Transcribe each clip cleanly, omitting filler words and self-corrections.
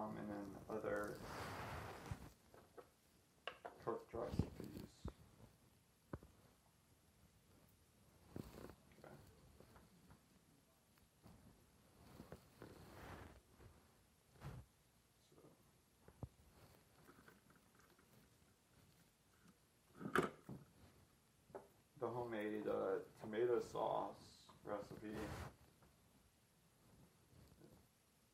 common in other cooked recipes. Okay. The homemade tomato sauce recipe.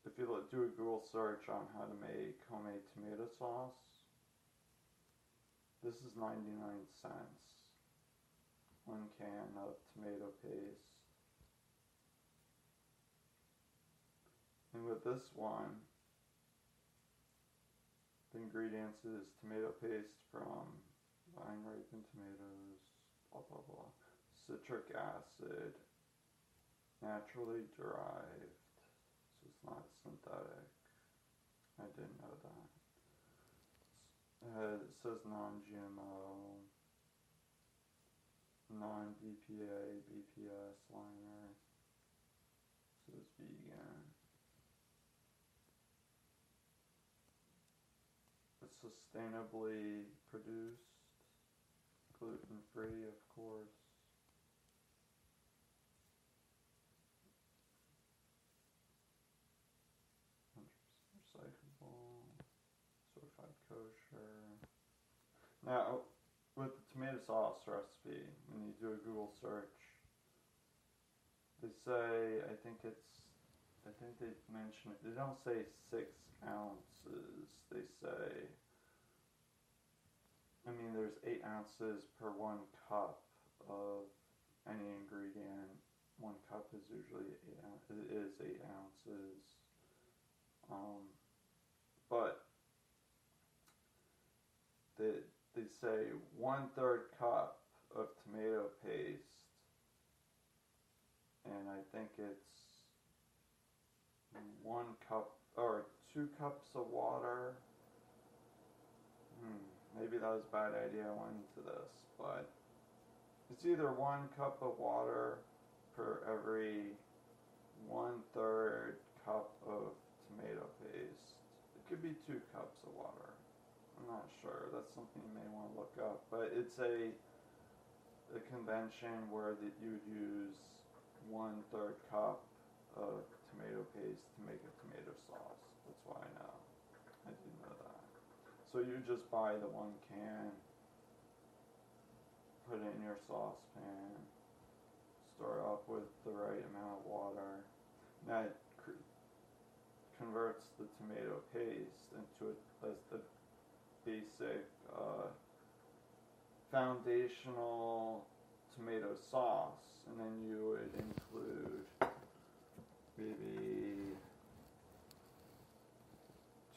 If you do a Google search on how to make homemade tomato sauce, this is 99 cents. 1 can of tomato paste. And with this one, the ingredients is tomato paste from vine ripened tomatoes, blah blah blah, citric acid, naturally derived, so it's not synthetic. I didn't know that. It says non-GMO, non-BPA, BPS liner. It says vegan. It's sustainably produced, gluten-free, of course. Recyclable, certified kosher. Now, with the tomato sauce recipe, when you do a Google search, they say, I think they mention it, they don't say 6 ounces, they say, I mean, there's 8 ounces per 1 cup of any ingredient. 1 cup is usually 8 ounces, it is 8 ounces. But they say 1/3 cup of tomato paste, and I think it's 1 cup or 2 cups of water. Maybe that was a bad idea. I went into this, but it's either 1 cup of water per every 1/3 cup of tomato paste. It could be 2 cups of water. I'm not sure. That's something you may want to look up. But it's a convention where that you would use 1/3 cup of tomato paste to make a tomato sauce. That's why I know. I didn't know that. So you just buy the 1 can, put it in your saucepan, stir up with the right amount of water. That converts the tomato paste into the basic foundational tomato sauce, and then you would include maybe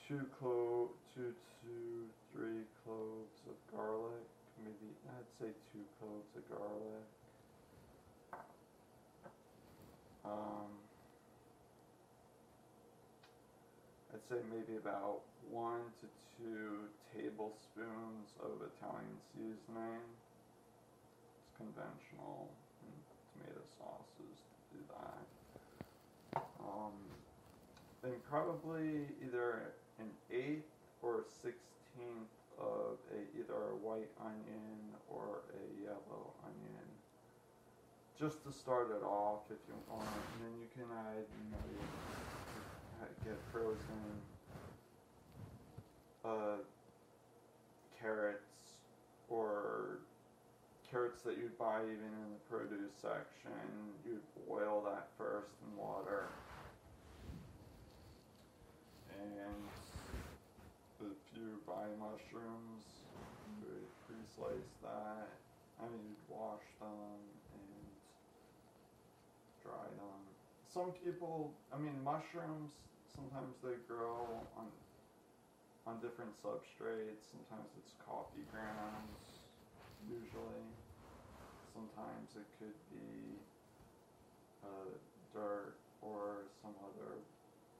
3 cloves of garlic, maybe I'd say 2 cloves of garlic. I'd say maybe about 1 to 2 tablespoons of Italian seasoning. It's conventional in tomato sauces to do that. Then probably either an 1/8 or 1/16 of either a white onion or a yellow onion, just to start it off if you want. And then you can add, get frozen carrots, or carrots that you'd buy even in the produce section. You'd boil that first in water. And if you buy mushrooms, you would pre-slice that. You'd wash them and dry them. Some people, mushrooms, sometimes they grow on different substrates. Sometimes it's coffee grounds, usually. Sometimes it could be dirt or some other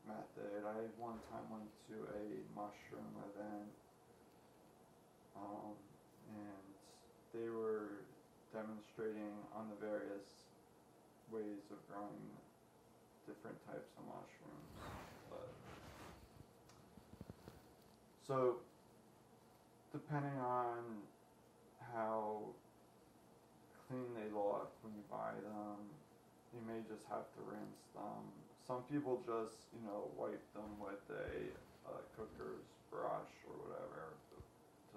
method. I one time went to a mushroom event, and they were demonstrating on the various ways of growing different types of mushrooms. But So, depending on how clean they look when you buy them, you may just have to rinse them. Some people just, wipe them with a cooker's brush or whatever to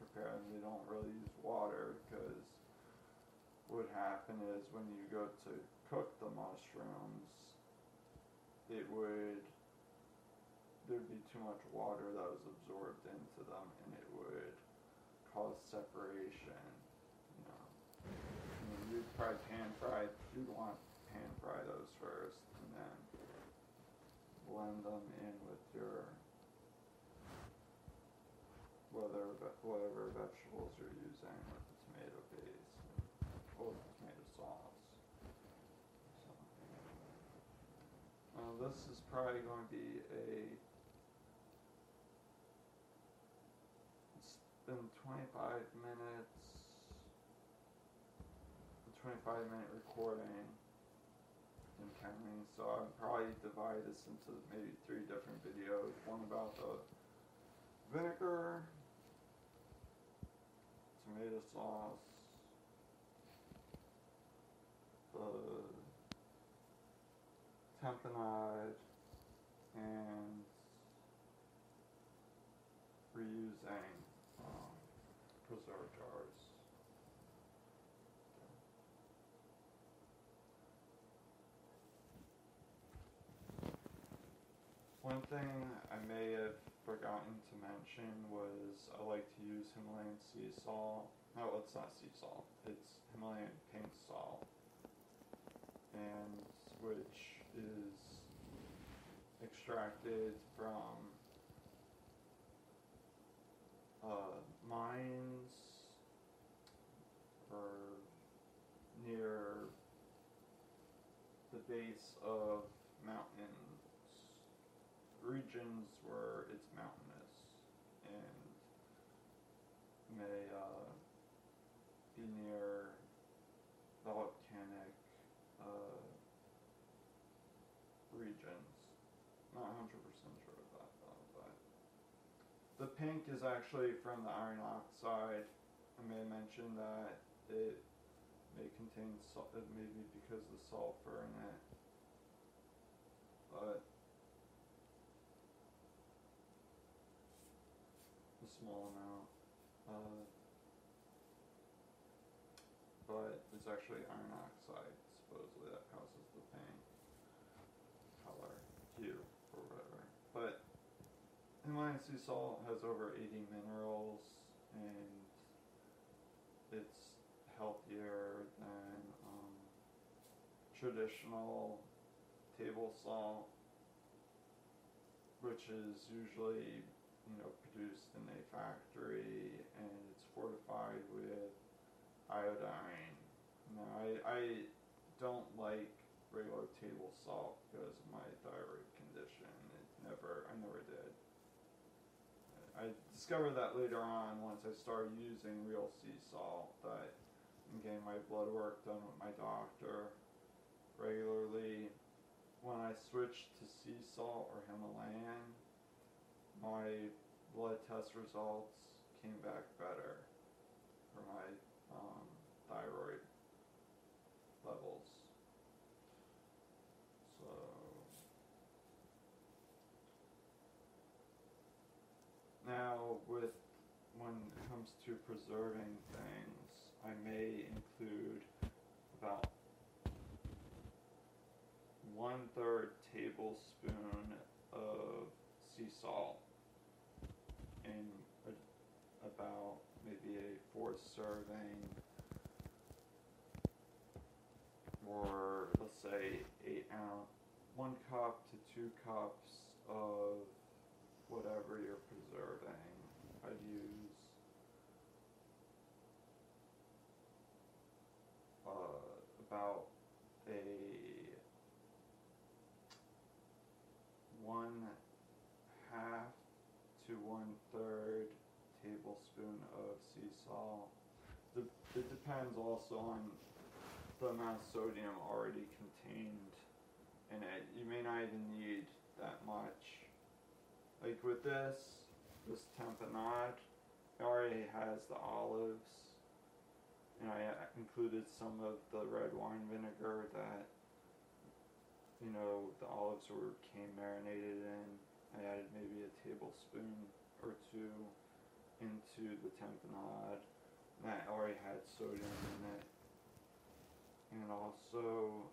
prepare them. They don't really use water because what would happen is when you go to cook the mushrooms, there'd be too much water that was absorbed into them, and it would cause separation. You'd probably you'd want to pan fry those first, and then blend them in with your whatever vegetables you're using with the tomato paste or the tomato sauce. So, this is probably going to be it's been 25 minutes. 25-minute recording and counting, so I'll probably divide this into maybe 3 different videos. One about the vinegar, tomato sauce, the tamponade, and reusing preserve jars. One thing I may have forgotten to mention was I like to use Himalayan sea salt. No, it's not sea salt. It's Himalayan pink salt, and which is extracted from mines or near the base of regions where it's mountainous and may be near the volcanic regions. Not 100% sure of that though, but the pink is actually from the iron oxide. I may mention that it may contain salt, maybe because of the sulfur in it, but a small amount. But it's actually iron oxide, supposedly, that causes the pink color, hue, or whatever. But Himalayan sea salt has over 80 minerals, and it's healthier than traditional table salt, which is usually produced in a factory, and it's fortified with iodine. Now, I don't like regular table salt because of my thyroid condition. I never did. I discovered that later on once I started using real sea salt, that I'm getting my blood work done with my doctor regularly. When I switched to sea salt or Himalayan, my blood test results came back better for my thyroid levels. So now, when it comes to preserving things, I may include about 1/3 tablespoon of sea salt in about maybe a 4th serving, or let's say 8 ounce, 1 cup to 2 cups of whatever you're preserving. I'd use about a 1/2 to 1/3 tablespoon of sea salt. It depends also on the amount of sodium already contained in it. You may not even need that much. like with this tamponade, it already has the olives, and I included some of the red wine vinegar that, you know, the olives came marinated in. I added maybe a tablespoon or two into the tamponade. That already had sodium in it. And also,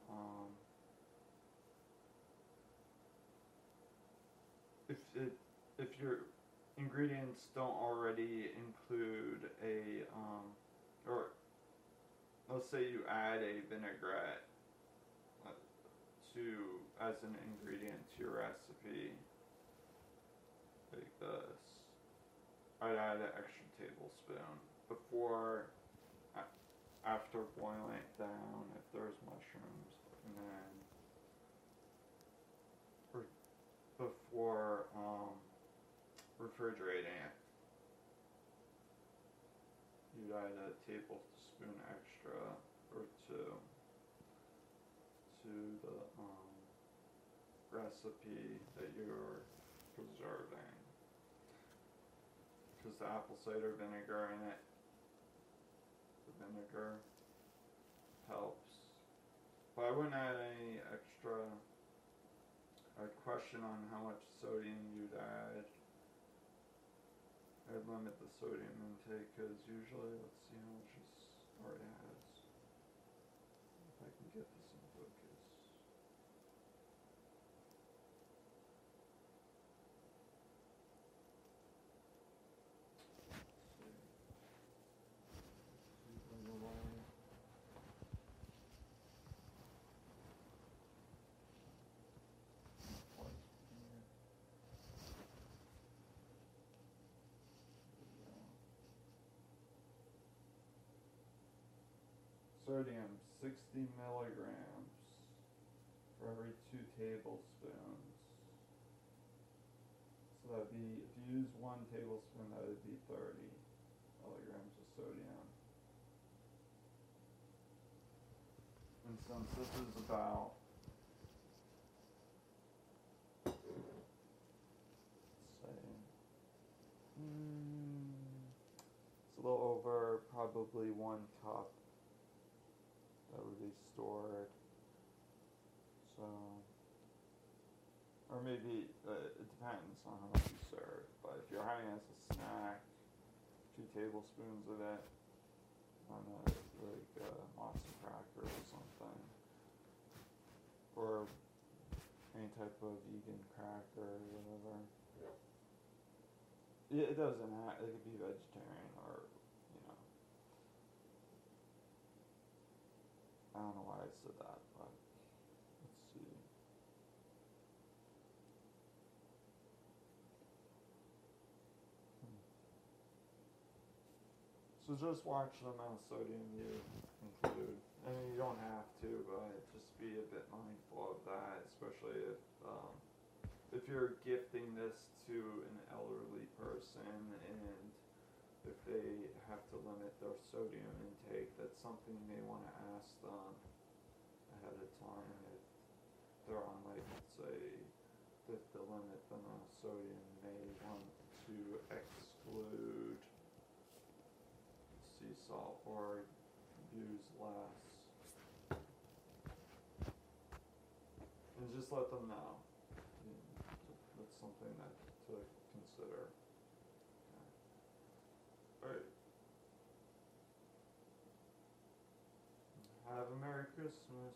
if your ingredients don't already include or let's say you add a vinaigrette as an ingredient to your recipe, like this, I'd add an extra tablespoon before, after boiling it down, if there's mushrooms, and then before refrigerating it, you'd add a tablespoon extra or two to the recipe that you're preserving, because the apple cider vinegar in it, the vinegar helps. But I wouldn't add any extra. I'd question on how much sodium you'd add. I'd limit the sodium intake, because usually, let's see how much this already has. If I can get this in focus. Sodium, 60 milligrams for every 2 tablespoons. So that'd be, if you use 1 tablespoon, that would be 30 milligrams of sodium. And since this is about, let's say, it's a little over probably 1 cup that would be stored. So, or maybe, it depends on how much you serve, but if you're having it as a snack, 2 tablespoons of it on like matzo cracker or something, or any type of vegan cracker or whatever. It doesn't have, it could be vegetarian or, you know, I don't know why I said that, but let's see. So just watch the amount of sodium you include. I mean, you don't have to, but just be a bit mindful of that, especially if you're gifting this to an elderly person and if they have to limit their sodium intake, that's something you may want to ask them ahead of time if they're on, like, let's say, if the limit the amount of sodium, may want to exclude sea salt or use less. And just let them know. That's something to consider. Okay. Alright. Have a Merry Christmas.